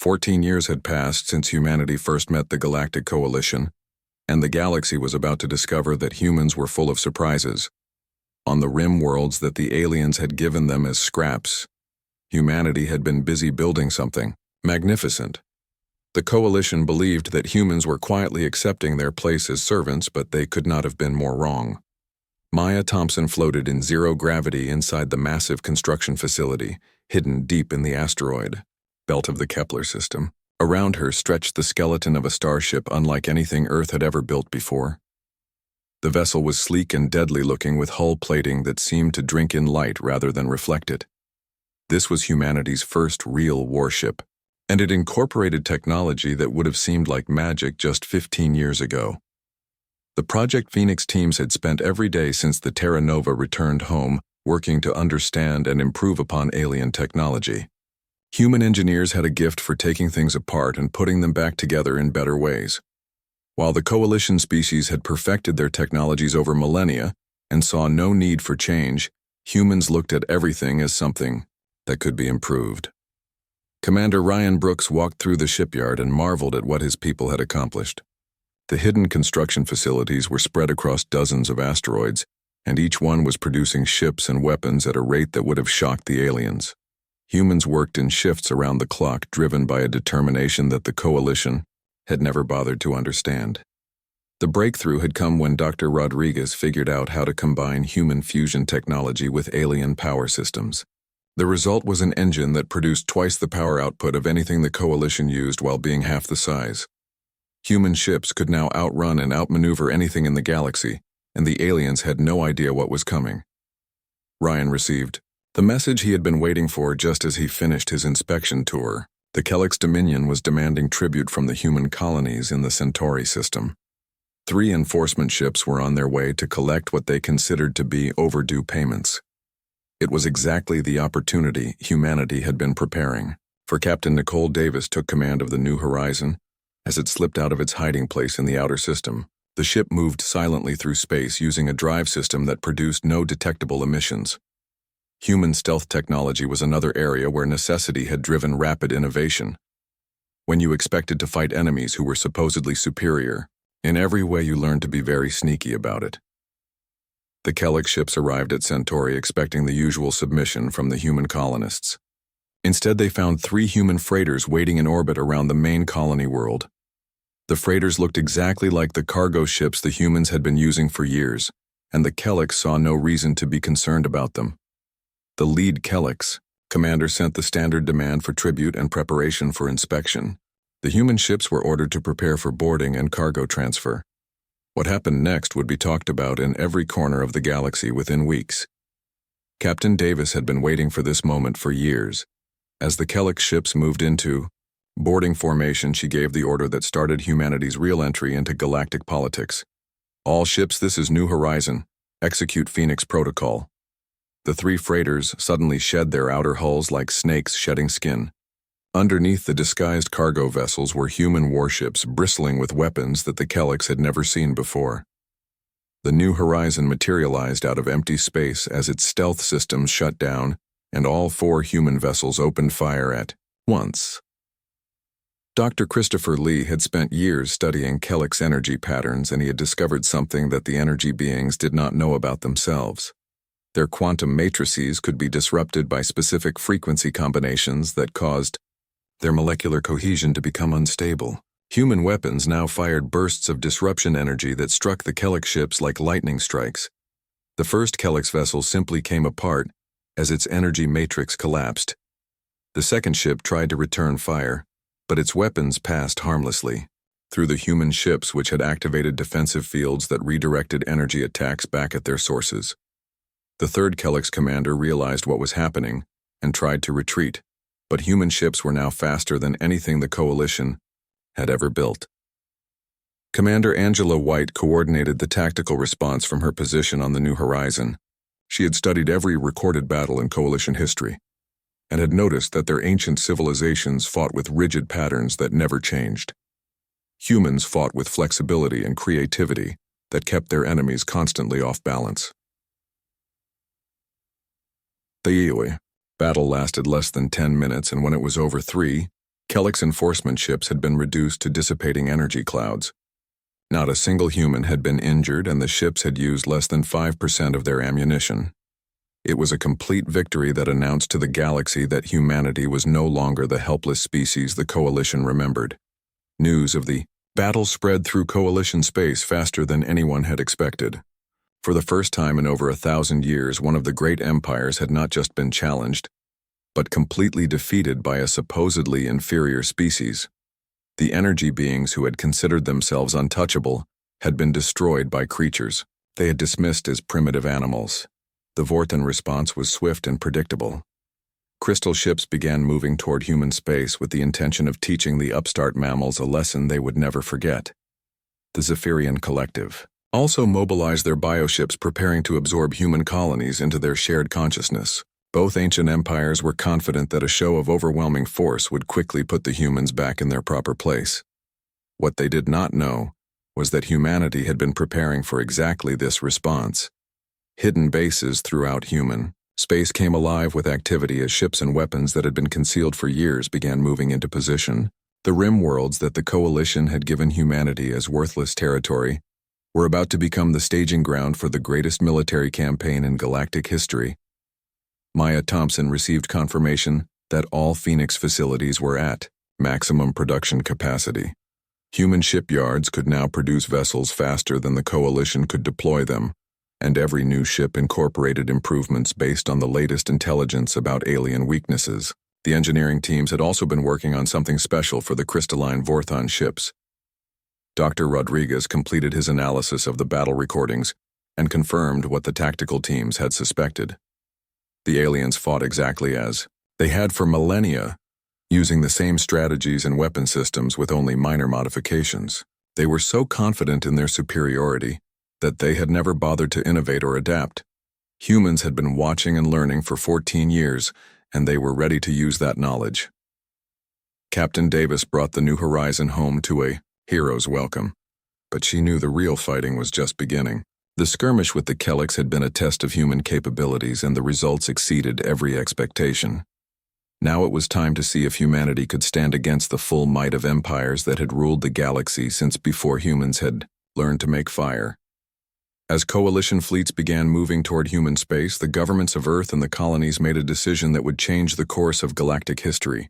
14 years had passed since humanity first met the Galactic Coalition, and the galaxy was about to discover that humans were full of surprises. On the rim worlds that the aliens had given them as scraps, humanity had been busy building something magnificent. The Coalition believed that humans were quietly accepting their place as servants, but they could not have been more wrong. Maya Thompson floated in zero gravity inside the massive construction facility, hidden deep in the asteroid belt of the Kepler system. Around her stretched the skeleton of a starship unlike anything Earth had ever built before. The vessel was sleek and deadly-looking with hull plating that seemed to drink in light rather than reflect it. This was humanity's first real warship, and it incorporated technology that would have seemed like magic just 15 years ago. The Project Phoenix teams had spent every day since the Terra Nova returned home working to understand and improve upon alien technology. Human engineers had a gift for taking things apart and putting them back together in better ways. While the Coalition species had perfected their technologies over millennia and saw no need for change, humans looked at everything as something that could be improved. Commander Ryan Brooks walked through the shipyard and marveled at what his people had accomplished. The hidden construction facilities were spread across dozens of asteroids, and each one was producing ships and weapons at a rate that would have shocked the aliens. Humans worked in shifts around the clock, driven by a determination that the Coalition had never bothered to understand. The breakthrough had come when Dr. Rodriguez figured out how to combine human fusion technology with alien power systems. The result was an engine that produced twice the power output of anything the Coalition used while being half the size. Human ships could now outrun and outmaneuver anything in the galaxy, and the aliens had no idea what was coming. Ryan received the message he had been waiting for just as he finished his inspection tour. The Kellex Dominion was demanding tribute from the human colonies in the Centauri system. 3 enforcement ships were on their way to collect what they considered to be overdue payments. It was exactly the opportunity humanity had been preparing, for Captain Nicole Davis took command of the New Horizon. As it slipped out of its hiding place in the outer system, the ship moved silently through space using a drive system that produced no detectable emissions. Human stealth technology was another area where necessity had driven rapid innovation. When you expected to fight enemies who were supposedly superior, in every way you learned to be very sneaky about it. The Kellex ships arrived at Centauri expecting the usual submission from the human colonists. Instead, they found 3 human freighters waiting in orbit around the main colony world. The freighters looked exactly like the cargo ships the humans had been using for years, and the Kellex saw no reason to be concerned about them. The lead Kellex commander sent the standard demand for tribute and preparation for inspection. The human ships were ordered to prepare for boarding and cargo transfer. What happened next would be talked about in every corner of the galaxy within weeks. Captain Davis had been waiting for this moment for years. As the Kellex ships moved into boarding formation, she gave the order that started humanity's real entry into galactic politics. All ships, this is New Horizon. Execute Phoenix Protocol. The 3 freighters suddenly shed their outer hulls like snakes shedding skin. Underneath the disguised cargo vessels were human warships bristling with weapons that the Kellex had never seen before. The New Horizon materialized out of empty space as its stealth systems shut down, and all 4 human vessels opened fire at once. Dr. Christopher Lee had spent years studying Kellex energy patterns, and he had discovered something that the energy beings did not know about themselves. Their quantum matrices could be disrupted by specific frequency combinations that caused their molecular cohesion to become unstable. Human weapons now fired bursts of disruption energy that struck the Kellex ships like lightning strikes. The first Kellex vessel simply came apart as its energy matrix collapsed. The second ship tried to return fire, but its weapons passed harmlessly through the human ships, which had activated defensive fields that redirected energy attacks back at their sources. The third Kellex commander realized what was happening and tried to retreat, but human ships were now faster than anything the Coalition had ever built. Commander Angela White coordinated the tactical response from her position on the New Horizon. She had studied every recorded battle in Coalition history, and had noticed that their ancient civilizations fought with rigid patterns that never changed. Humans fought with flexibility and creativity that kept their enemies constantly off balance. The battle lasted less than 10 minutes, and when it was over, 3 Kellick's enforcement ships had been reduced to dissipating energy clouds. Not a single human had been injured, and the ships had used less than 5% of their ammunition. It was a complete victory that announced to the galaxy that humanity was no longer the helpless species the Coalition remembered. News of the battle spread through Coalition space faster than anyone had expected. For the first time in over 1,000 years, one of the great empires had not just been challenged, but completely defeated by a supposedly inferior species. The energy beings who had considered themselves untouchable had been destroyed by creatures they had dismissed as primitive animals. The Vorten response was swift and predictable. Crystal ships began moving toward human space with the intention of teaching the upstart mammals a lesson they would never forget. The Zephyrian Collective also mobilized their bioships, preparing to absorb human colonies into their shared consciousness. Both ancient empires were confident that a show of overwhelming force would quickly put the humans back in their proper place. What they did not know was that humanity had been preparing for exactly this response. Hidden bases throughout human space came alive with activity as ships and weapons that had been concealed for years began moving into position. The rim worlds that the Coalition had given humanity as worthless territory were about to become the staging ground for the greatest military campaign in galactic history. Maya Thompson received confirmation that all Phoenix facilities were at maximum production capacity. Human shipyards could now produce vessels faster than the Coalition could deploy them, and every new ship incorporated improvements based on the latest intelligence about alien weaknesses. The engineering teams had also been working on something special for the crystalline Vorthon ships. Dr. Rodriguez completed his analysis of the battle recordings and confirmed what the tactical teams had suspected. The aliens fought exactly as they had for millennia, using the same strategies and weapon systems with only minor modifications. They were so confident in their superiority that they had never bothered to innovate or adapt. Humans had been watching and learning for 14 years, and they were ready to use that knowledge. Captain Davis brought the New Horizon home to a hero's welcome, but she knew the real fighting was just beginning. The skirmish with the Kellicks had been a test of human capabilities, and the results exceeded every expectation. Now it was time to see if humanity could stand against the full might of empires that had ruled the galaxy since before humans had learned to make fire. As Coalition fleets began moving toward human space, the governments of Earth and the colonies made a decision that would change the course of galactic history.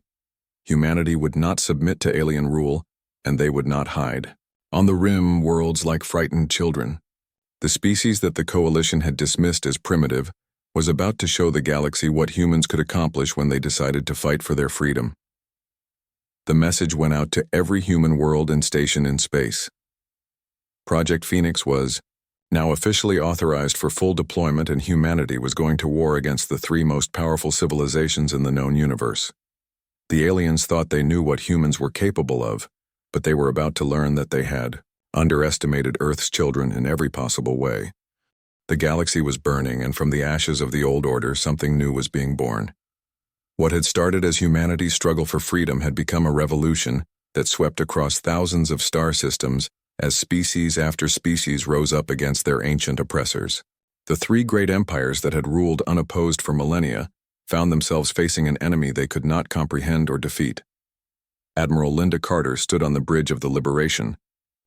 Humanity would not submit to alien rule, and they would not hide on the rim worlds like frightened children. The species that the Coalition had dismissed as primitive was about to show the galaxy what humans could accomplish when they decided to fight for their freedom. The message went out to every human world and station in space. Project Phoenix was now officially authorized for full deployment, and humanity was going to war against the three most powerful civilizations in the known universe. The aliens thought they knew what humans were capable of, but they were about to learn that they had underestimated Earth's children in every possible way. The galaxy was burning, and from the ashes of the old order, something new was being born. What had started as humanity's struggle for freedom had become a revolution that swept across thousands of star systems as species after species rose up against their ancient oppressors. The three great empires that had ruled unopposed for millennia found themselves facing an enemy they could not comprehend or defeat. Admiral Linda Carter stood on the bridge of the Liberation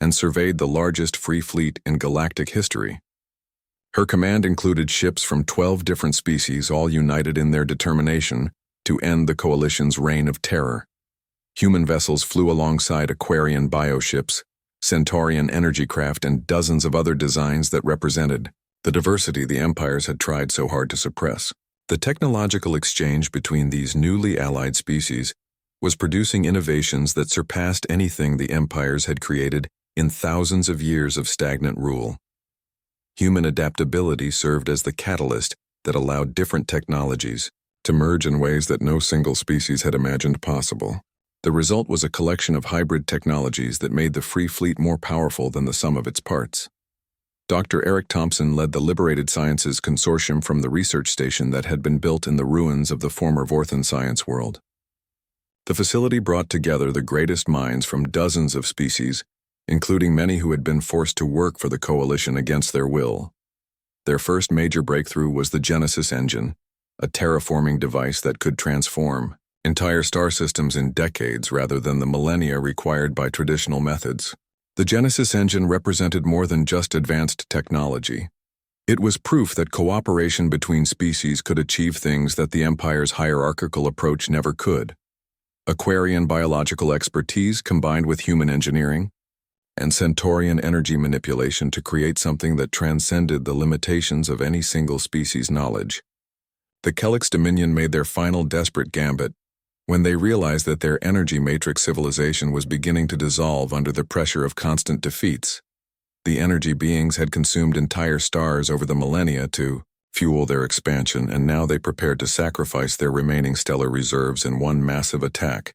and surveyed the largest free fleet in galactic history. Her command included ships from 12 different species, all united in their determination to end the Coalition's reign of terror. Human vessels flew alongside Aquarian bioships, Centaurian energy craft, and dozens of other designs that represented the diversity the empires had tried so hard to suppress. The technological exchange between these newly allied species was producing innovations that surpassed anything the empires had created in thousands of years of stagnant rule. Human adaptability served as the catalyst that allowed different technologies to merge in ways that no single species had imagined possible. The result was a collection of hybrid technologies that made the Free Fleet more powerful than the sum of its parts. Dr. Eric Thompson led the Liberated Sciences Consortium from the research station that had been built in the ruins of the former Vorthan science world. The facility brought together the greatest minds from dozens of species, including many who had been forced to work for the Coalition against their will. Their first major breakthrough was the Genesis engine, a terraforming device that could transform entire star systems in decades rather than the millennia required by traditional methods. The Genesis engine represented more than just advanced technology. It was proof that cooperation between species could achieve things that the Empire's hierarchical approach never could. Aquarian biological expertise combined with human engineering, and Centaurian energy manipulation to create something that transcended the limitations of any single species' knowledge. The Kellic Dominion made their final desperate gambit when they realized that their energy matrix civilization was beginning to dissolve under the pressure of constant defeats. The energy beings had consumed entire stars over the millennia to fuel their expansion, and now they prepared to sacrifice their remaining stellar reserves in one massive attack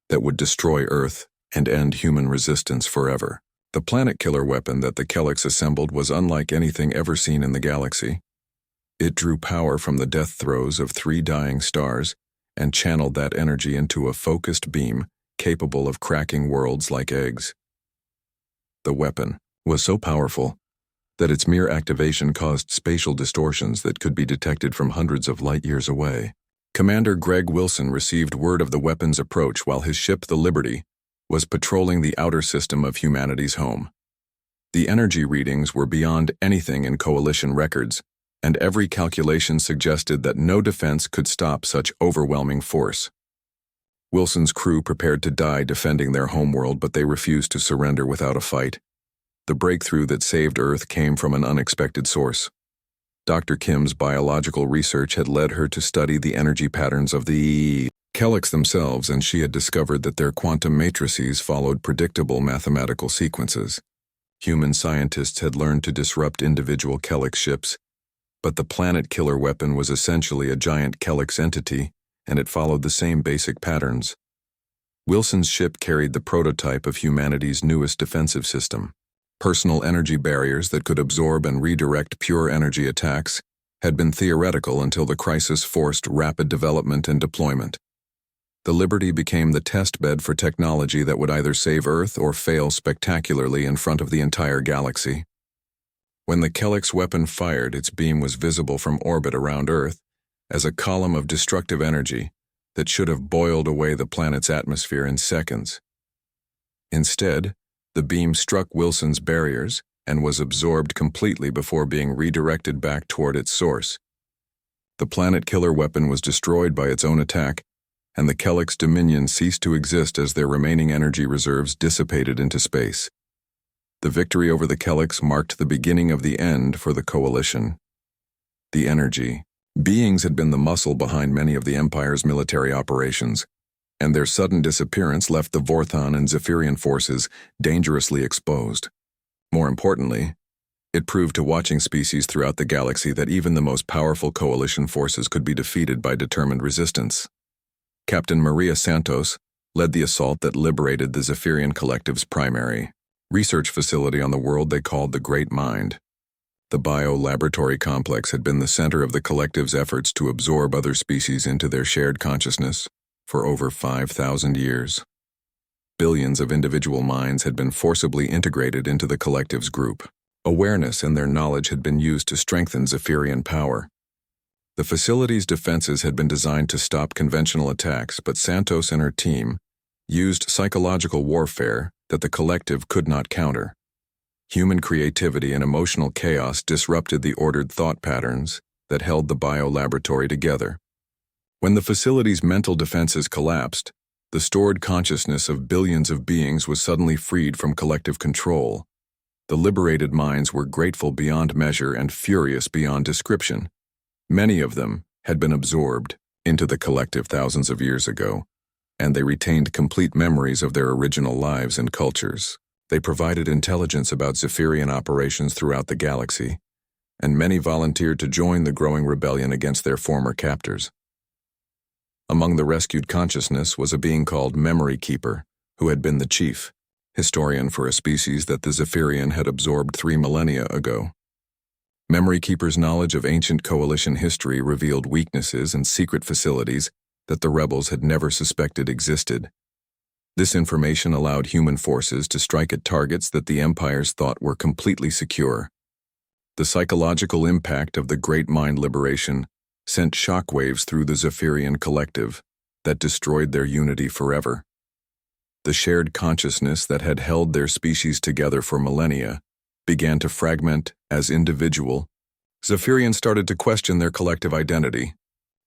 that would destroy Earth and end human resistance forever. The planet-killer weapon that the Kellics assembled was unlike anything ever seen in the galaxy. It drew power from the death throes of 3 dying stars and channeled that energy into a focused beam capable of cracking worlds like eggs. The weapon was so powerful that its mere activation caused spatial distortions that could be detected from hundreds of light-years away. Commander Greg Wilson received word of the weapon's approach while his ship, the Liberty, was patrolling the outer system of humanity's home. The energy readings were beyond anything in Coalition records, and every calculation suggested that no defense could stop such overwhelming force. Wilson's crew prepared to die defending their homeworld, but they refused to surrender without a fight. The breakthrough that saved Earth came from an unexpected source. Dr. Kim's biological research had led her to study the energy patterns of the Kellics themselves, and she had discovered that their quantum matrices followed predictable mathematical sequences. Human scientists had learned to disrupt individual Kellic ships, but the planet-killer weapon was essentially a giant Kellic entity, and it followed the same basic patterns. Wilson's ship carried the prototype of humanity's newest defensive system. Personal energy barriers that could absorb and redirect pure energy attacks had been theoretical until the crisis forced rapid development and deployment. The Liberty became the test bed for technology that would either save Earth or fail spectacularly in front of the entire galaxy. When the Kellic's weapon fired, its beam was visible from orbit around Earth as a column of destructive energy that should have boiled away the planet's atmosphere in seconds. Instead, the beam struck Wilson's barriers and was absorbed completely before being redirected back toward its source. The planet-killer weapon was destroyed by its own attack, and the Kellic's Dominion ceased to exist as their remaining energy reserves dissipated into space. The victory over the Kellics marked the beginning of the end for the Coalition. The energy beings had been the muscle behind many of the Empire's military operations, and their sudden disappearance left the Vorthon and Zephyrian forces dangerously exposed. More importantly, it proved to watching species throughout the galaxy that even the most powerful Coalition forces could be defeated by determined resistance. Captain Maria Santos led the assault that liberated the Zephyrian Collective's primary research facility on the world they called the Great Mind. The bio-laboratory complex had been the center of the Collective's efforts to absorb other species into their shared consciousness for over 5,000 years. Billions of individual minds had been forcibly integrated into the Collective's group. Awareness and their knowledge had been used to strengthen Zephyrian power. The facility's defenses had been designed to stop conventional attacks, but Santos and her team used psychological warfare that the Collective could not counter. Human creativity and emotional chaos disrupted the ordered thought patterns that held the bio-laboratory together. When the facility's mental defenses collapsed, the stored consciousness of billions of beings was suddenly freed from collective control. The liberated minds were grateful beyond measure and furious beyond description. Many of them had been absorbed into the Collective thousands of years ago, and they retained complete memories of their original lives and cultures. They provided intelligence about Zephyrian operations throughout the galaxy, and many volunteered to join the growing rebellion against their former captors. Among the rescued consciousness was a being called Memory Keeper, who had been the chief historian for a species that the Zephyrian had absorbed 3 millennia ago. Memory Keeper's knowledge of ancient Coalition history revealed weaknesses and secret facilities that the rebels had never suspected existed. This information allowed human forces to strike at targets that the Empires thought were completely secure. The psychological impact of the Great Mind liberation sent shockwaves through the Zephyrian Collective. that destroyed their unity forever. The shared consciousness that had held their species together for millennia began to fragment as individual. Zephyrians started to question their collective identity.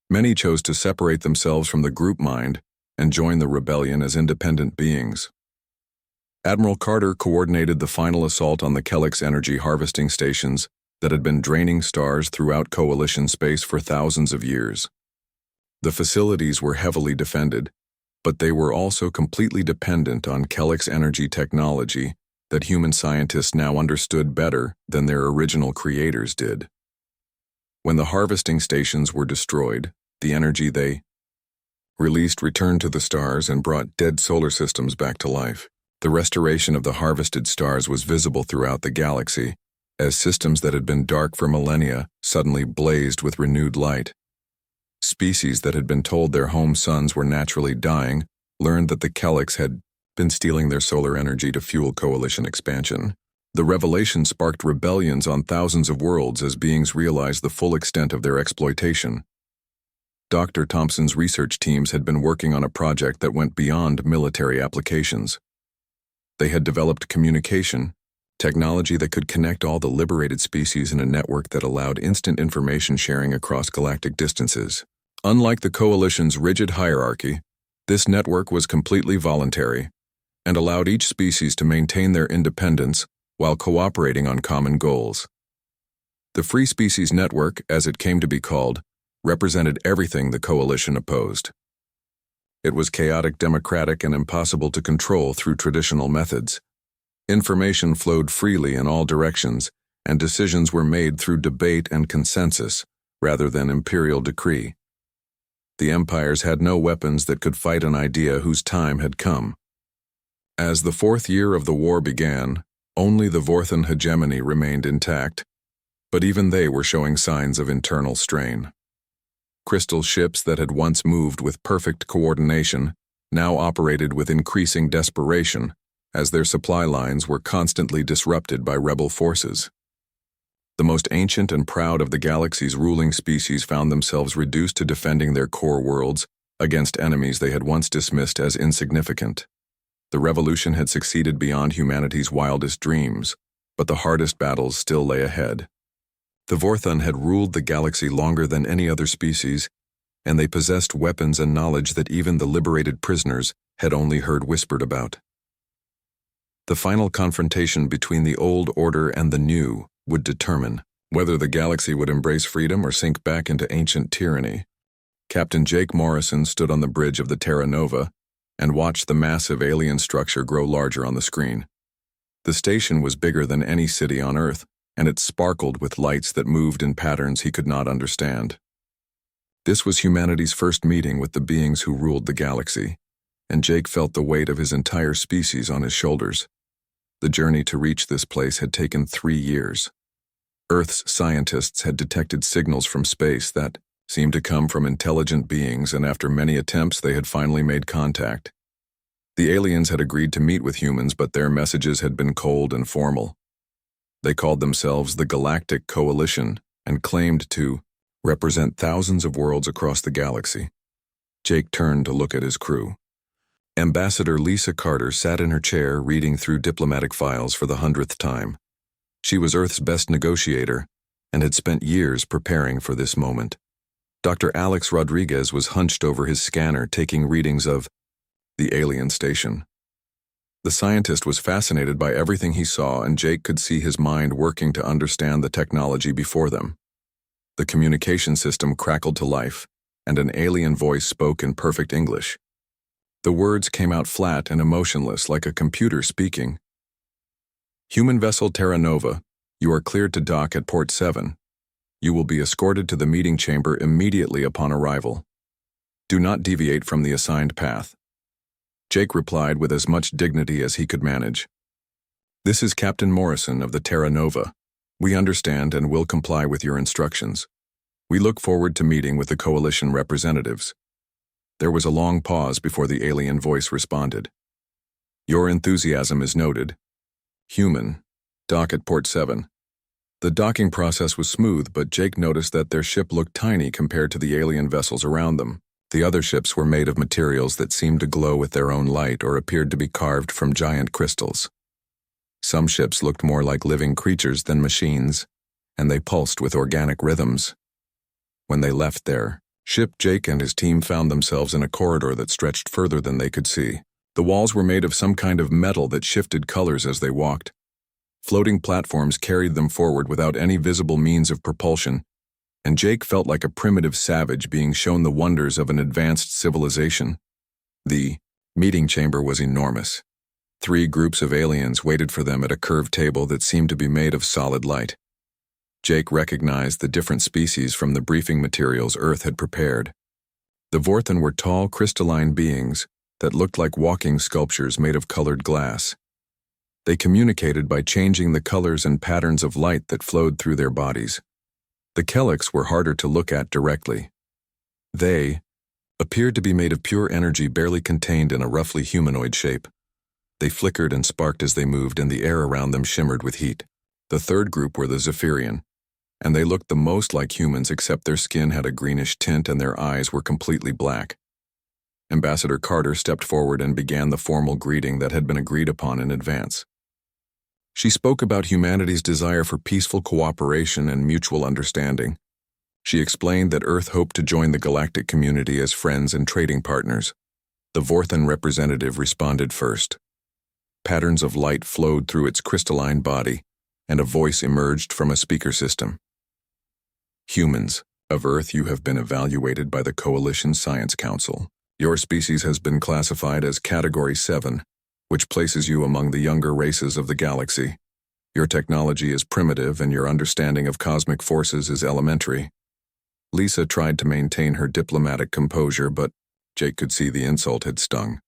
Many chose to separate themselves from the group mind and join the rebellion as independent beings. Admiral Carter coordinated the final assault on the Kellex energy harvesting stations that had been draining stars throughout Coalition space for thousands of years. The facilities were heavily defended, but they were also completely dependent on Kellex energy technology that human scientists now understood better than their original creators did. When the harvesting stations were destroyed, the energy they released returned to the stars and brought dead solar systems back to life. The restoration of the harvested stars was visible throughout the galaxy, as systems that had been dark for millennia suddenly blazed with renewed light. Species that had been told their home suns were naturally dying learned that the Kellex had been stealing their solar energy to fuel Coalition expansion. The revelation sparked rebellions on thousands of worlds as beings realized the full extent of their exploitation. Dr. Thompson's research teams had been working on a project that went beyond military applications. They had developed communication, technology that could connect all the liberated species in a network that allowed instant information sharing across galactic distances. Unlike the Coalition's rigid hierarchy, this network was completely voluntary and allowed each species to maintain their independence while cooperating on common goals. The Free Species Network, as it came to be called, represented everything the Coalition opposed. It was chaotic, democratic, and impossible to control through traditional methods. Information flowed freely in all directions, and decisions were made through debate and consensus, rather than imperial decree. The empires had no weapons that could fight an idea whose time had come. As the fourth year of the war began, only the Vorthan hegemony remained intact, but even they were showing signs of internal strain. Crystal ships that had once moved with perfect coordination now operated with increasing desperation as their supply lines were constantly disrupted by rebel forces. The most ancient and proud of the galaxy's ruling species found themselves reduced to defending their core worlds against enemies they had once dismissed as insignificant. The revolution had succeeded beyond humanity's wildest dreams, but the hardest battles still lay ahead. The Vorthan had ruled the galaxy longer than any other species, and they possessed weapons and knowledge that even the liberated prisoners had only heard whispered about. The final confrontation between the old order and the new would determine whether the galaxy would embrace freedom or sink back into ancient tyranny. Captain Jake Morrison stood on the bridge of the Terra Nova and watched the massive alien structure grow larger on the screen. The station was bigger than any city on Earth, and it sparkled with lights that moved in patterns he could not understand. This was humanity's first meeting with the beings who ruled the galaxy, and Jake felt the weight of his entire species on his shoulders. The journey to reach this place had taken 3 years. Earth's scientists had detected signals from space that seemed to come from intelligent beings, and after many attempts they had finally made contact. The aliens had agreed to meet with humans, but their messages had been cold and formal. They called themselves the Galactic Coalition and claimed to represent thousands of worlds across the galaxy. Jake turned to look at his crew. Ambassador Lisa Carter sat in her chair reading through diplomatic files for the 100th time. She was Earth's best negotiator and had spent years preparing for this moment. Dr. Alex Rodriguez was hunched over his scanner taking readings of the alien station. The scientist was fascinated by everything he saw, and Jake could see his mind working to understand the technology before them. The communication system crackled to life, and an alien voice spoke in perfect English. The words came out flat and emotionless, like a computer speaking. Human vessel Terra Nova, you are cleared to dock at Port 7. You will be escorted to the meeting chamber immediately upon arrival. Do not deviate from the assigned path. Jake replied with as much dignity as he could manage. This is Captain Morrison of the Terra Nova. We understand and will comply with your instructions. We look forward to meeting with the Coalition representatives. There was a long pause before the alien voice responded. Your enthusiasm is noted. Human, dock at Port 7. The docking process was smooth, but Jake noticed that their ship looked tiny compared to the alien vessels around them. The other ships were made of materials that seemed to glow with their own light or appeared to be carved from giant crystals. Some ships looked more like living creatures than machines, and they pulsed with organic rhythms. When they left their ship, Jake and his team found themselves in a corridor that stretched further than they could see. The walls were made of some kind of metal that shifted colors as they walked. Floating platforms carried them forward without any visible means of propulsion, and Jake felt like a primitive savage being shown the wonders of an advanced civilization. The meeting chamber was enormous. 3 groups of aliens waited for them at a curved table that seemed to be made of solid light. Jake recognized the different species from the briefing materials Earth had prepared. The Vorthen were tall, crystalline beings that looked like walking sculptures made of colored glass. They communicated by changing the colors and patterns of light that flowed through their bodies. The Kellics were harder to look at directly. They appeared to be made of pure energy barely contained in a roughly humanoid shape. They flickered and sparked as they moved, and the air around them shimmered with heat. The third group were the Zephyrian, and they looked the most like humans except their skin had a greenish tint and their eyes were completely black. Ambassador Carter stepped forward and began the formal greeting that had been agreed upon in advance. She spoke about humanity's desire for peaceful cooperation and mutual understanding. She explained that Earth hoped to join the galactic community as friends and trading partners. The Vorthen representative responded first. Patterns of light flowed through its crystalline body, and a voice emerged from a speaker system. Humans of Earth, you have been evaluated by the Coalition Science Council. Your species has been classified as Category 7, which places you among the younger races of the galaxy. Your technology is primitive and your understanding of cosmic forces is elementary. Lisa tried to maintain her diplomatic composure, but Jake could see the insult had stung.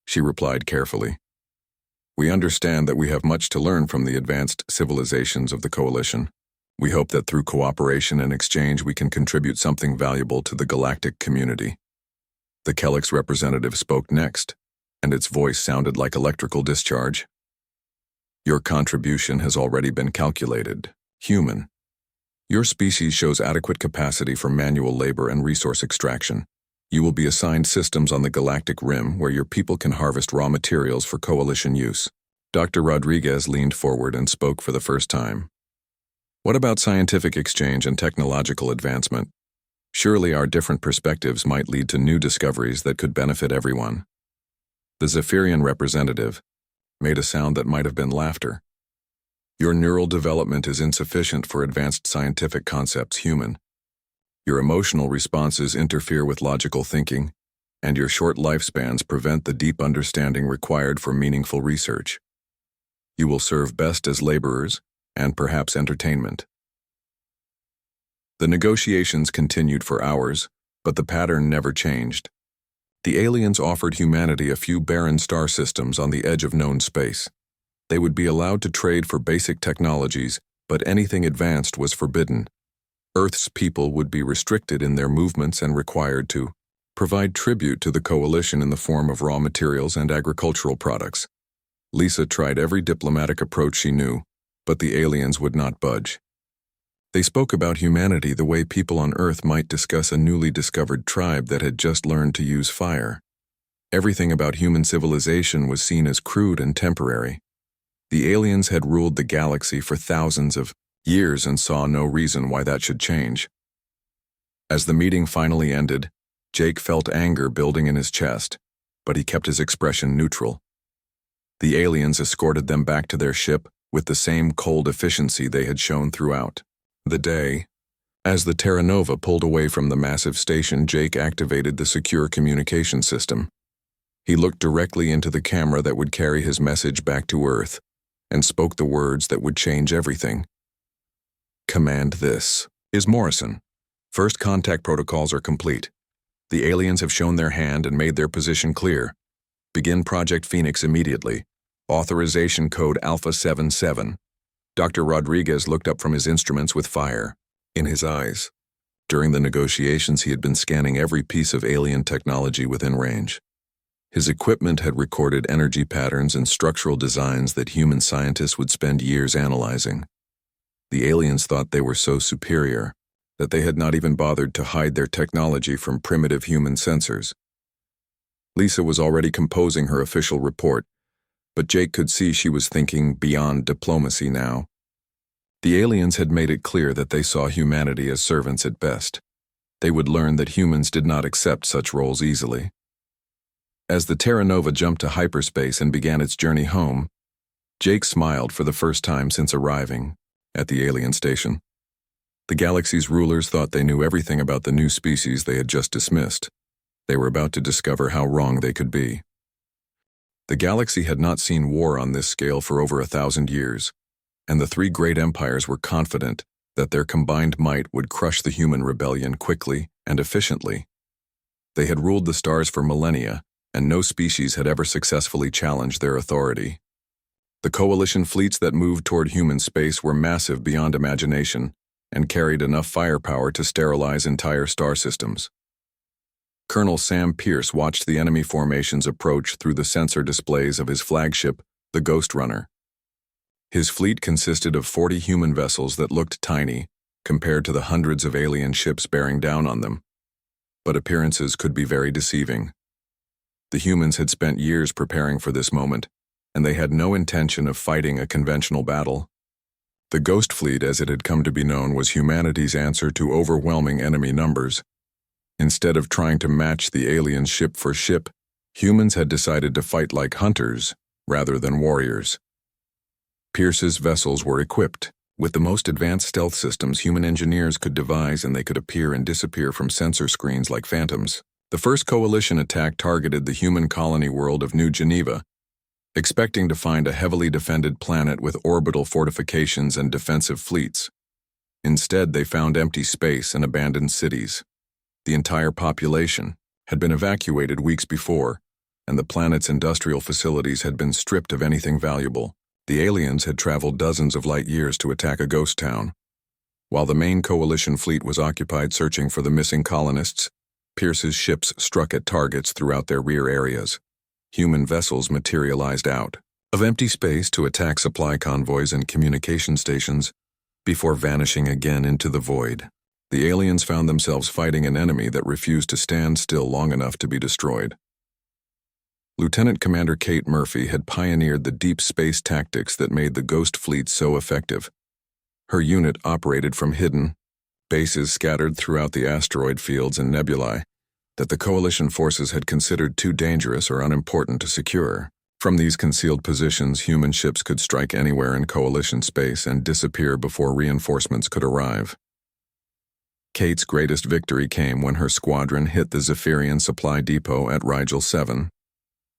She replied carefully. We understand that we have much to learn from the advanced civilizations of the Coalition. We hope that through cooperation and exchange we can contribute something valuable to the galactic community. The Kellics representative spoke next, and its voice sounded like electrical discharge. Your contribution has already been calculated. Human. Your species shows adequate capacity for manual labor and resource extraction. You will be assigned systems on the galactic rim where your people can harvest raw materials for Coalition use. Dr. Rodriguez leaned forward and spoke for the first time. What about scientific exchange and technological advancement? Surely our different perspectives might lead to new discoveries that could benefit everyone. The Zephyrian representative made a sound that might have been laughter. Your neural development is insufficient for advanced scientific concepts, human. Your emotional responses interfere with logical thinking, and your short lifespans prevent the deep understanding required for meaningful research. You will serve best as laborers and perhaps entertainment. The negotiations continued for hours, but the pattern never changed. The aliens offered humanity a few barren star systems on the edge of known space. They would be allowed to trade for basic technologies, but anything advanced was forbidden. Earth's people would be restricted in their movements and required to provide tribute to the Coalition in the form of raw materials and agricultural products. Lisa tried every diplomatic approach she knew, but the aliens would not budge. They spoke about humanity the way people on Earth might discuss a newly discovered tribe that had just learned to use fire. Everything about human civilization was seen as crude and temporary. The aliens had ruled the galaxy for thousands of years and saw no reason why that should change. As the meeting finally ended, Jake felt anger building in his chest, but he kept his expression neutral. The aliens escorted them back to their ship with the same cold efficiency they had shown throughout the day. As the Terra Nova pulled away from the massive station, Jake activated the secure communication system. He looked directly into the camera that would carry his message back to Earth and spoke the words that would change everything. Command, this is Morrison. First contact protocols are complete. The aliens have shown their hand and made their position clear. Begin Project Phoenix immediately. Authorization code Alpha 77. Dr. Rodriguez looked up from his instruments with fire in his eyes. During the negotiations, he had been scanning every piece of alien technology within range. His equipment had recorded energy patterns and structural designs that human scientists would spend years analyzing. The aliens thought they were so superior, that they had not even bothered to hide their technology from primitive human sensors. Lisa was already composing her official report, but Jake could see she was thinking beyond diplomacy now. The aliens had made it clear that they saw humanity as servants at best. They would learn that humans did not accept such roles easily. As the Terra Nova jumped to hyperspace and began its journey home, Jake smiled for the first time since arriving at the alien station. The galaxy's rulers thought they knew everything about the new species they had just dismissed. They were about to discover how wrong they could be. The galaxy had not seen war on this scale for over 1,000 years, and the three great empires were confident that their combined might would crush the human rebellion quickly and efficiently. They had ruled the stars for millennia, and no species had ever successfully challenged their authority. The coalition fleets that moved toward human space were massive beyond imagination and carried enough firepower to sterilize entire star systems. Colonel Sam Pierce watched the enemy formations approach through the sensor displays of his flagship, the Ghost Runner. His fleet consisted of 40 human vessels that looked tiny compared to the hundreds of alien ships bearing down on them. But appearances could be very deceiving. The humans had spent years preparing for this moment, and they had no intention of fighting a conventional battle. The Ghost Fleet, as it had come to be known, was humanity's answer to overwhelming enemy numbers. Instead of trying to match the aliens ship for ship, humans had decided to fight like hunters rather than warriors. Pierce's vessels were equipped with the most advanced stealth systems human engineers could devise, and they could appear and disappear from sensor screens like phantoms. The first coalition attack targeted the human colony world of New Geneva, expecting to find a heavily defended planet with orbital fortifications and defensive fleets. Instead, they found empty space and abandoned cities. The entire population had been evacuated weeks before, and the planet's industrial facilities had been stripped of anything valuable. The aliens had traveled dozens of light years to attack a ghost town. While the main coalition fleet was occupied searching for the missing colonists, Pierce's ships struck at targets throughout their rear areas. Human vessels materialized out of empty space to attack supply convoys and communication stations before vanishing again into the void. The aliens found themselves fighting an enemy that refused to stand still long enough to be destroyed. Lieutenant Commander Kate Murphy had pioneered the deep space tactics that made the Ghost Fleet so effective. Her unit operated from hidden bases scattered throughout the asteroid fields and nebulae that the coalition forces had considered too dangerous or unimportant to secure. From these concealed positions, human ships could strike anywhere in coalition space and disappear before reinforcements could arrive. Kate's greatest victory came when her squadron hit the Zephyrian supply depot at Rigel 7.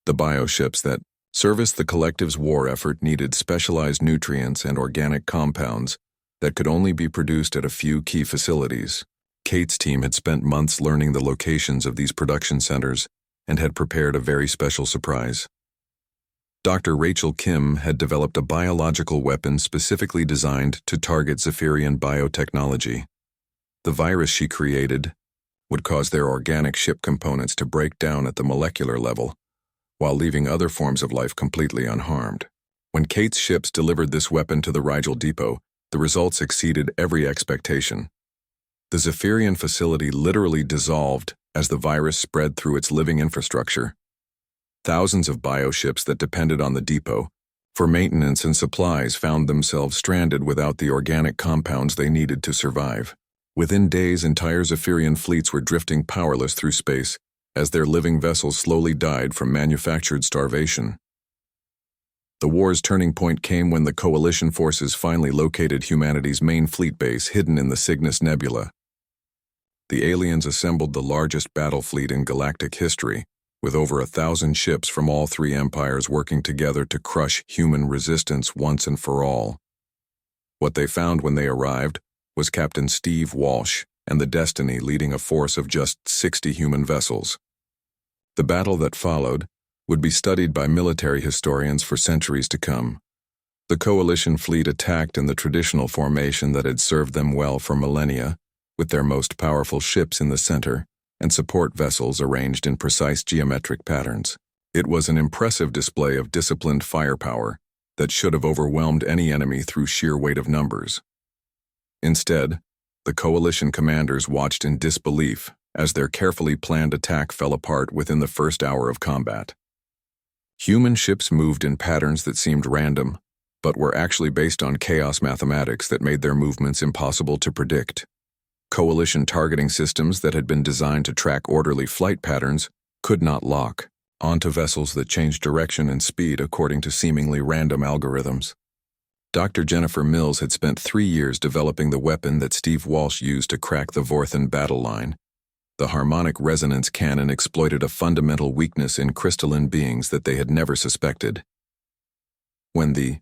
The bioships that serviced the collective's war effort needed specialized nutrients and organic compounds that could only be produced at a few key facilities. Kate's team had spent months learning the locations of these production centers and had prepared a very special surprise. Dr. Rachel Kim had developed a biological weapon specifically designed to target Zephyrian biotechnology. The virus she created would cause their organic ship components to break down at the molecular level, while leaving other forms of life completely unharmed. When Kate's ships delivered this weapon to the Rigel depot, the results exceeded every expectation. The Zephyrian facility literally dissolved as the virus spread through its living infrastructure. Thousands of bioships that depended on the depot for maintenance and supplies found themselves stranded without the organic compounds they needed to survive. Within days, entire Zephyrian fleets were drifting powerless through space as their living vessels slowly died from manufactured starvation. The war's turning point came when the coalition forces finally located humanity's main fleet base hidden in the Cygnus Nebula. The aliens assembled the largest battle fleet in galactic history, with over 1,000 ships from all three empires working together to crush human resistance once and for all. What they found when they arrived was Captain Steve Walsh and the Destiny leading a force of just 60 human vessels. The battle that followed would be studied by military historians for centuries to come. The coalition fleet attacked in the traditional formation that had served them well for millennia, with their most powerful ships in the center and support vessels arranged in precise geometric patterns. It was an impressive display of disciplined firepower that should have overwhelmed any enemy through sheer weight of numbers. Instead, The Coalition commanders watched in disbelief as their carefully planned attack fell apart within the first hour of combat. Human ships moved in patterns that seemed random, but were actually based on chaos mathematics that made their movements impossible to predict. Coalition targeting systems that had been designed to track orderly flight patterns could not lock onto vessels that changed direction and speed according to seemingly random algorithms. Dr. Jennifer Mills had spent 3 years developing the weapon that Steve Walsh used to crack the Vorthan battle line. The harmonic resonance cannon exploited a fundamental weakness in crystalline beings that they had never suspected. When the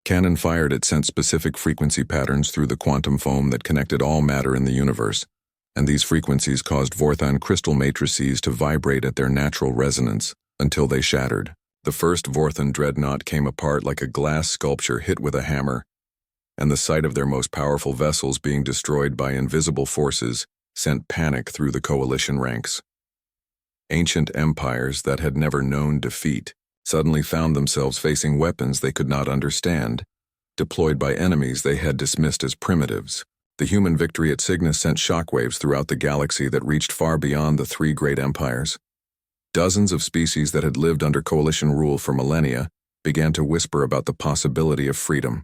cannon fired, it sent specific frequency patterns through the quantum foam that connected all matter in the universe, and these frequencies caused Vorthan crystal matrices to vibrate at their natural resonance until they shattered. The first Vorthan dreadnought came apart like a glass sculpture hit with a hammer, and the sight of their most powerful vessels being destroyed by invisible forces sent panic through the Coalition ranks. Ancient empires that had never known defeat suddenly found themselves facing weapons they could not understand, deployed by enemies they had dismissed as primitives. The human victory at Cygnus sent shockwaves throughout the galaxy that reached far beyond the 3 great empires. Dozens of species that had lived under Coalition rule for millennia began to whisper about the possibility of freedom.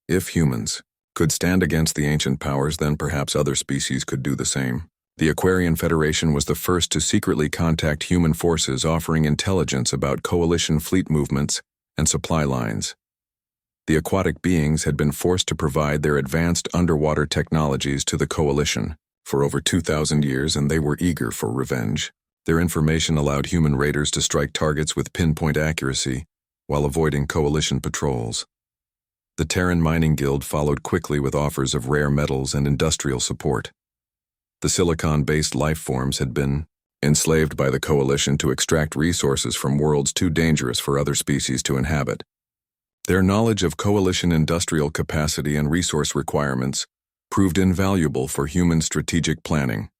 If humans could stand against the ancient powers, then perhaps other species could do the same. The Aquarian Federation was the first to secretly contact human forces offering intelligence about Coalition fleet movements and supply lines. The aquatic beings had been forced to provide their advanced underwater technologies to the Coalition for over 2,000 years, and they were eager for revenge. Their information allowed human raiders to strike targets with pinpoint accuracy while avoiding Coalition patrols. The Terran Mining Guild followed quickly with offers of rare metals and industrial support. The silicon-based life forms had been enslaved by the Coalition to extract resources from worlds too dangerous for other species to inhabit. Their knowledge of Coalition industrial capacity and resource requirements proved invaluable for human strategic planning.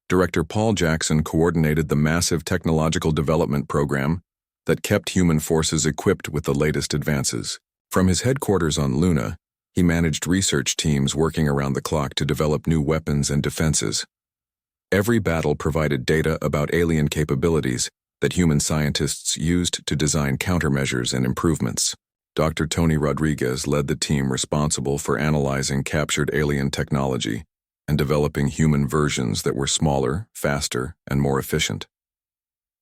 Director Paul Jackson coordinated the massive technological development program that kept human forces equipped with the latest advances. From his headquarters on Luna, he managed research teams working around the clock to develop new weapons and defenses. Every battle provided data about alien capabilities that human scientists used to design countermeasures and improvements. Dr. Tony Rodriguez led the team responsible for analyzing captured alien technology and developing human versions that were smaller, faster, and more efficient.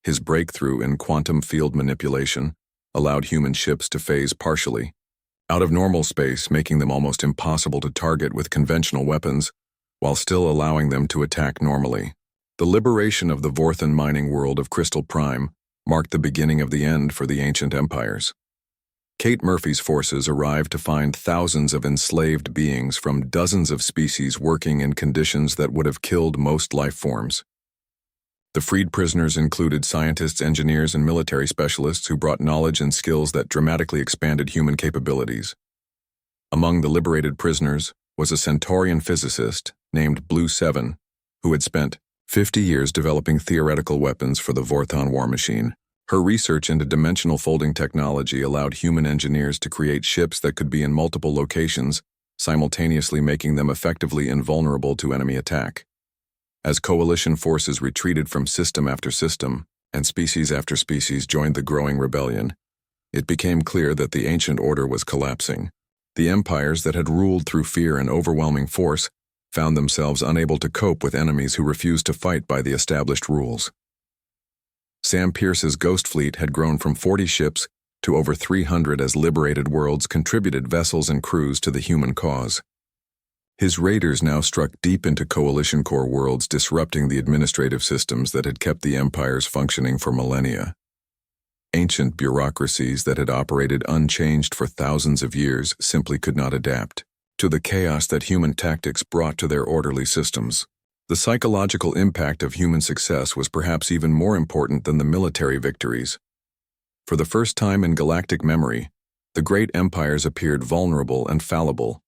His breakthrough in quantum field manipulation allowed human ships to phase partially out of normal space, making them almost impossible to target with conventional weapons, while still allowing them to attack normally. The liberation of the Vorthan mining world of Crystal Prime marked the beginning of the end for the ancient empires. Kate Murphy's forces arrived to find thousands of enslaved beings from dozens of species working in conditions that would have killed most life forms. The freed prisoners included scientists, engineers, and military specialists who brought knowledge and skills that dramatically expanded human capabilities. Among the liberated prisoners was a Centaurian physicist named Blue 7, who had spent 50 years developing theoretical weapons for the Vorthan war machine. Her research into dimensional folding technology allowed human engineers to create ships that could be in multiple locations, simultaneously making them effectively invulnerable to enemy attack. As Coalition forces retreated from system after system, and species after species joined the growing rebellion, it became clear that the ancient order was collapsing. The empires that had ruled through fear and overwhelming force found themselves unable to cope with enemies who refused to fight by the established rules. Sam Pierce's Ghost Fleet had grown from 40 ships to over 300 as liberated worlds contributed vessels and crews to the human cause. His raiders now struck deep into Coalition core worlds, disrupting the administrative systems that had kept the empires functioning for millennia. Ancient bureaucracies that had operated unchanged for thousands of years simply could not adapt to the chaos that human tactics brought to their orderly systems. The psychological impact of human success was perhaps even more important than the military victories. For the first time in galactic memory, the great empires appeared vulnerable and fallible.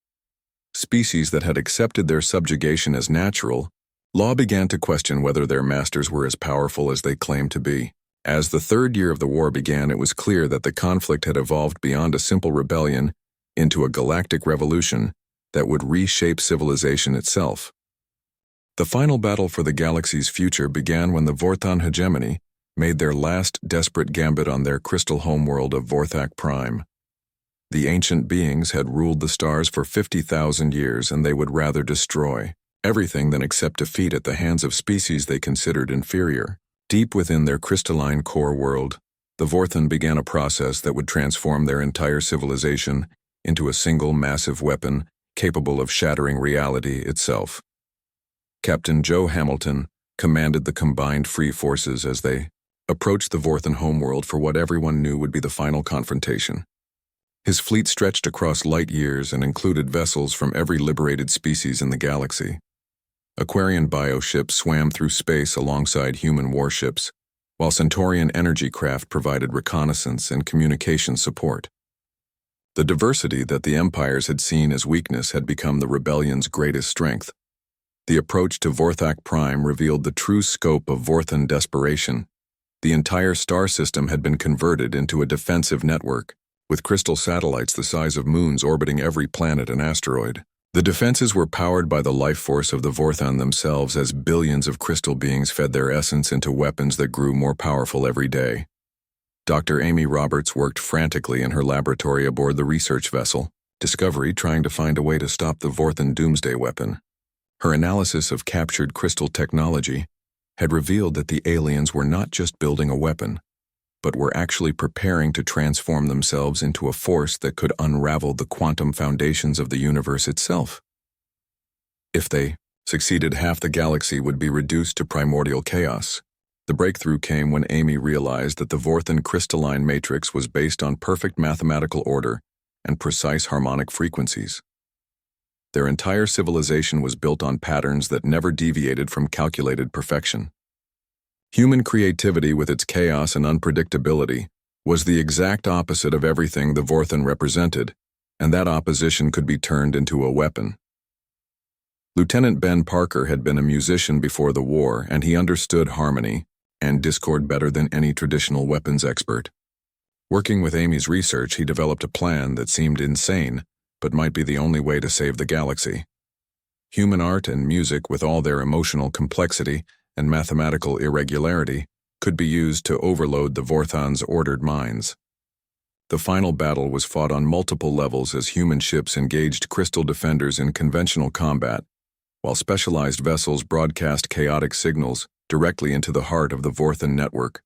Species that had accepted their subjugation as natural, law began to question whether their masters were as powerful as they claimed to be. As the third year of the war began, it was clear that the conflict had evolved beyond a simple rebellion into a galactic revolution that would reshape civilization itself. The final battle for the galaxy's future began when the Vorthon hegemony made their last desperate gambit on their crystal homeworld of Vorthak Prime. The ancient beings had ruled the stars for 50,000 years, and they would rather destroy everything than accept defeat at the hands of species they considered inferior. Deep within their crystalline core world, the Vorthon began a process that would transform their entire civilization into a single massive weapon capable of shattering reality itself. Captain Joe Hamilton commanded the combined free forces as they approached the Vorthon homeworld for what everyone knew would be the final confrontation. His fleet stretched across light years and included vessels from every liberated species in the galaxy. Aquarian bioships swam through space alongside human warships, while Centaurian energy craft provided reconnaissance and communication support. The diversity that the empires had seen as weakness had become the rebellion's greatest strength. The approach to Vorthak Prime revealed the true scope of Vorthon desperation. The entire star system had been converted into a defensive network, with crystal satellites the size of moons orbiting every planet and asteroid. The defenses were powered by the life force of the Vorthon themselves as billions of crystal beings fed their essence into weapons that grew more powerful every day. Dr. Amy Roberts worked frantically in her laboratory aboard the research vessel, Discovery, trying to find a way to stop the Vorthon doomsday weapon. Her analysis of captured crystal technology had revealed that the aliens were not just building a weapon, but were actually preparing to transform themselves into a force that could unravel the quantum foundations of the universe itself. If they succeeded, half the galaxy would be reduced to primordial chaos. The breakthrough came when Amy realized that the Vorthon crystalline matrix was based on perfect mathematical order and precise harmonic frequencies. Their entire civilization was built on patterns that never deviated from calculated perfection. Human creativity, with its chaos and unpredictability, was the exact opposite of everything the Vorthon represented, and that opposition could be turned into a weapon. Lieutenant Ben Parker had been a musician before the war, and he understood harmony and discord better than any traditional weapons expert. Working with Amy's research, he developed a plan that seemed insane, but might be the only way to save the galaxy. Human art and music, with all their emotional complexity and mathematical irregularity, could be used to overload the Vorthon's ordered minds. The final battle was fought on multiple levels as human ships engaged crystal defenders in conventional combat, while specialized vessels broadcast chaotic signals directly into the heart of the Vorthon network.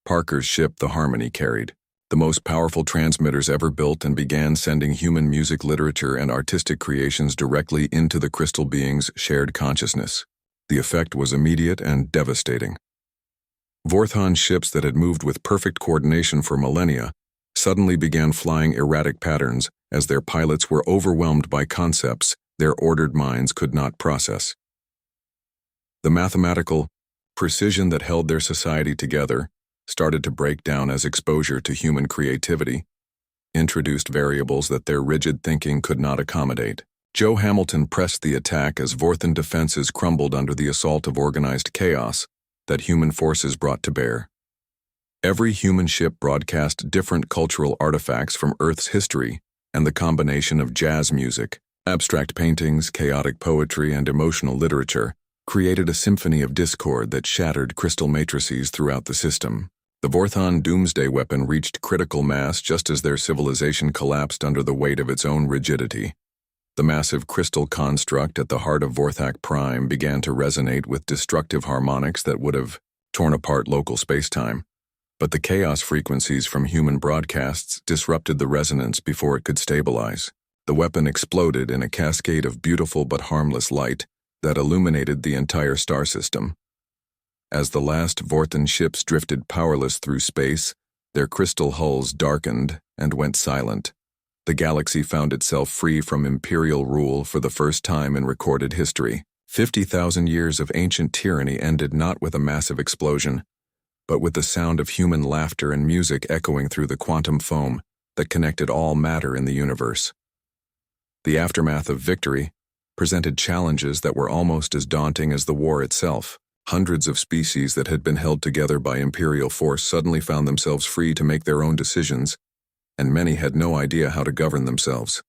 Parker's ship, the Harmony, carried the most powerful transmitters ever built and began sending human music, literature, and artistic creations directly into the crystal being's shared consciousness. The effect was immediate and devastating. Vorthon ships that had moved with perfect coordination for millennia suddenly began flying erratic patterns as their pilots were overwhelmed by concepts their ordered minds could not process. The mathematical precision that held their society together started to break down as exposure to human creativity introduced variables that their rigid thinking could not accommodate. Joe Hamilton pressed the attack as Vorthon defenses crumbled under the assault of organized chaos that human forces brought to bear. Every human ship broadcast different cultural artifacts from Earth's history, and the combination of jazz music, abstract paintings, chaotic poetry, and emotional literature created a symphony of discord that shattered crystal matrices throughout the system. The Vorthon doomsday weapon reached critical mass just as their civilization collapsed under the weight of its own rigidity. The massive crystal construct at the heart of Vorthak Prime began to resonate with destructive harmonics that would have torn apart local spacetime. But the chaos frequencies from human broadcasts disrupted the resonance before it could stabilize. The weapon exploded in a cascade of beautiful but harmless light that illuminated the entire star system. As the last Vorthon ships drifted powerless through space, their crystal hulls darkened and went silent. The galaxy found itself free from imperial rule for the first time in recorded history. 50,000 years of ancient tyranny ended not with a massive explosion, but with the sound of human laughter and music echoing through the quantum foam that connected all matter in the universe. The aftermath of victory presented challenges that were almost as daunting as the war itself. Hundreds of species that had been held together by imperial force suddenly found themselves free to make their own decisions, and many had no idea how to govern themselves.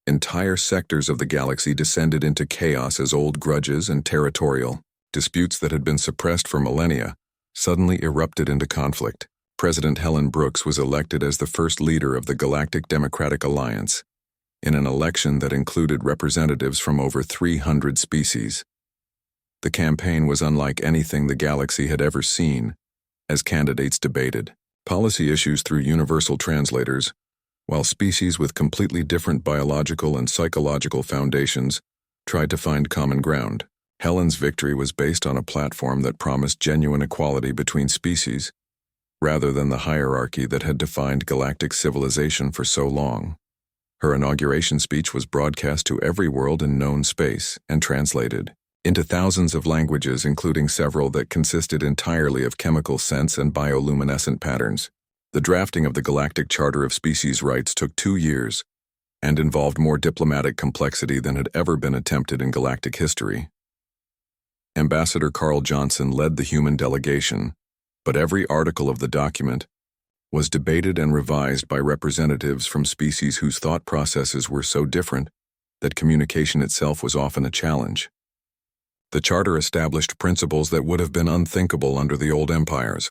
Entire sectors of the galaxy descended into chaos as old grudges and territorial disputes that had been suppressed for millennia suddenly erupted into conflict. President Helen Brooks was elected as the first leader of the Galactic Democratic Alliance in an election that included representatives from over 300 species. The campaign was unlike anything the galaxy had ever seen, as candidates debated policy issues through universal translators, while species with completely different biological and psychological foundations tried to find common ground. Helen's victory was based on a platform that promised genuine equality between species, rather than the hierarchy that had defined galactic civilization for so long. Her inauguration speech was broadcast to every world in known space and translated into thousands of languages, including several that consisted entirely of chemical sense and bioluminescent patterns. The drafting of the Galactic Charter of Species Rights took 2 years and involved more diplomatic complexity than had ever been attempted in galactic history. Ambassador Carl Johnson led the human delegation, but every article of the document was debated and revised by representatives from species whose thought processes were so different that communication itself was often a challenge. The charter established principles that would have been unthinkable under the old empires.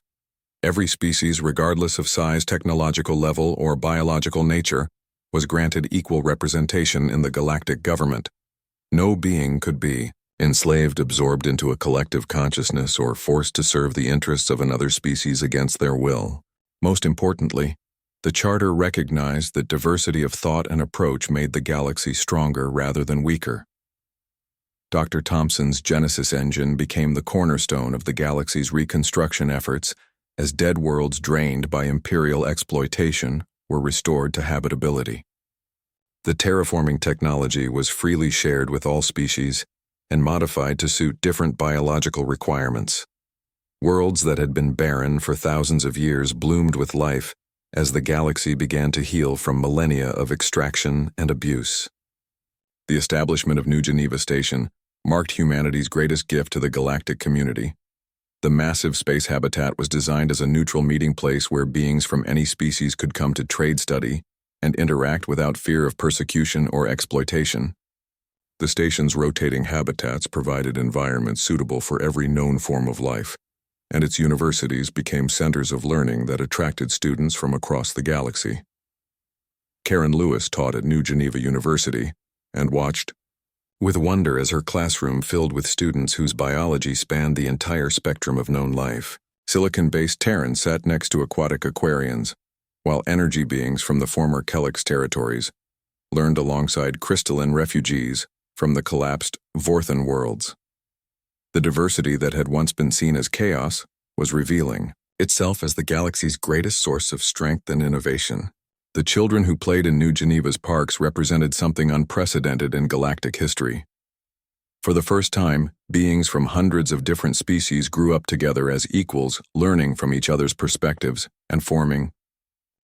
Every species, regardless of size, technological level, or biological nature, was granted equal representation in the galactic government. No being could be enslaved, absorbed into a collective consciousness, or forced to serve the interests of another species against their will. Most importantly, the charter recognized that diversity of thought and approach made the galaxy stronger rather than weaker. Dr. Thompson's Genesis engine became the cornerstone of the galaxy's reconstruction efforts as dead worlds drained by imperial exploitation were restored to habitability. The terraforming technology was freely shared with all species and modified to suit different biological requirements. Worlds that had been barren for thousands of years bloomed with life as the galaxy began to heal from millennia of extraction and abuse. The establishment of New Geneva Station marked humanity's greatest gift to the galactic community. The massive space habitat was designed as a neutral meeting place where beings from any species could come to trade, study, and interact without fear of persecution or exploitation. The station's rotating habitats provided environments suitable for every known form of life, and its universities became centers of learning that attracted students from across the galaxy. Karen Lewis taught at New Geneva University and watched with wonder as her classroom filled with students whose biology spanned the entire spectrum of known life. Silicon-based Terrans sat next to aquatic aquarians, while energy beings from the former Kelix territories learned alongside crystalline refugees from the collapsed Vorthan worlds. The diversity that had once been seen as chaos was revealing itself as the galaxy's greatest source of strength and innovation. The children who played in New Geneva's parks represented something unprecedented in galactic history. For the first time, beings from hundreds of different species grew up together as equals, learning from each other's perspectives and forming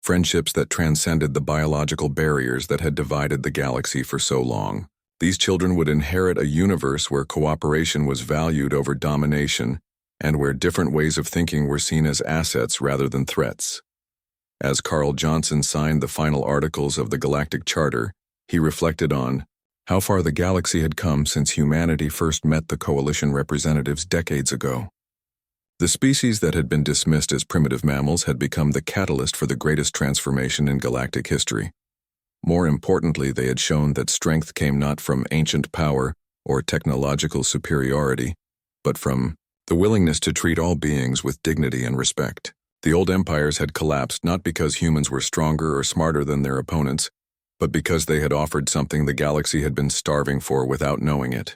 friendships that transcended the biological barriers that had divided the galaxy for so long. These children would inherit a universe where cooperation was valued over domination and where different ways of thinking were seen as assets rather than threats. As Carl Johnson signed the final articles of the Galactic Charter, he reflected on how far the galaxy had come since humanity first met the Coalition representatives decades ago. The species that had been dismissed as primitive mammals had become the catalyst for the greatest transformation in galactic history. More importantly, they had shown that strength came not from ancient power or technological superiority, but from the willingness to treat all beings with dignity and respect. The old empires had collapsed not because humans were stronger or smarter than their opponents, but because they had offered something the galaxy had been starving for without knowing it.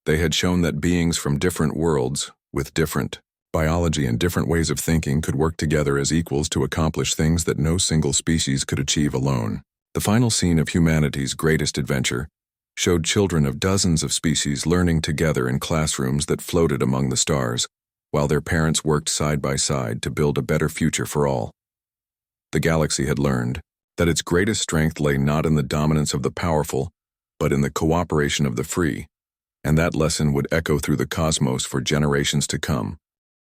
They had shown that beings from different worlds, with different biology and different ways of thinking, could work together as equals to accomplish things that no single species could achieve alone. The final scene of humanity's greatest adventure showed children of dozens of species learning together in classrooms that floated among the stars, while their parents worked side by side to build a better future for all. The galaxy had learned that its greatest strength lay not in the dominance of the powerful, but in the cooperation of the free, and that lesson would echo through the cosmos for generations to come.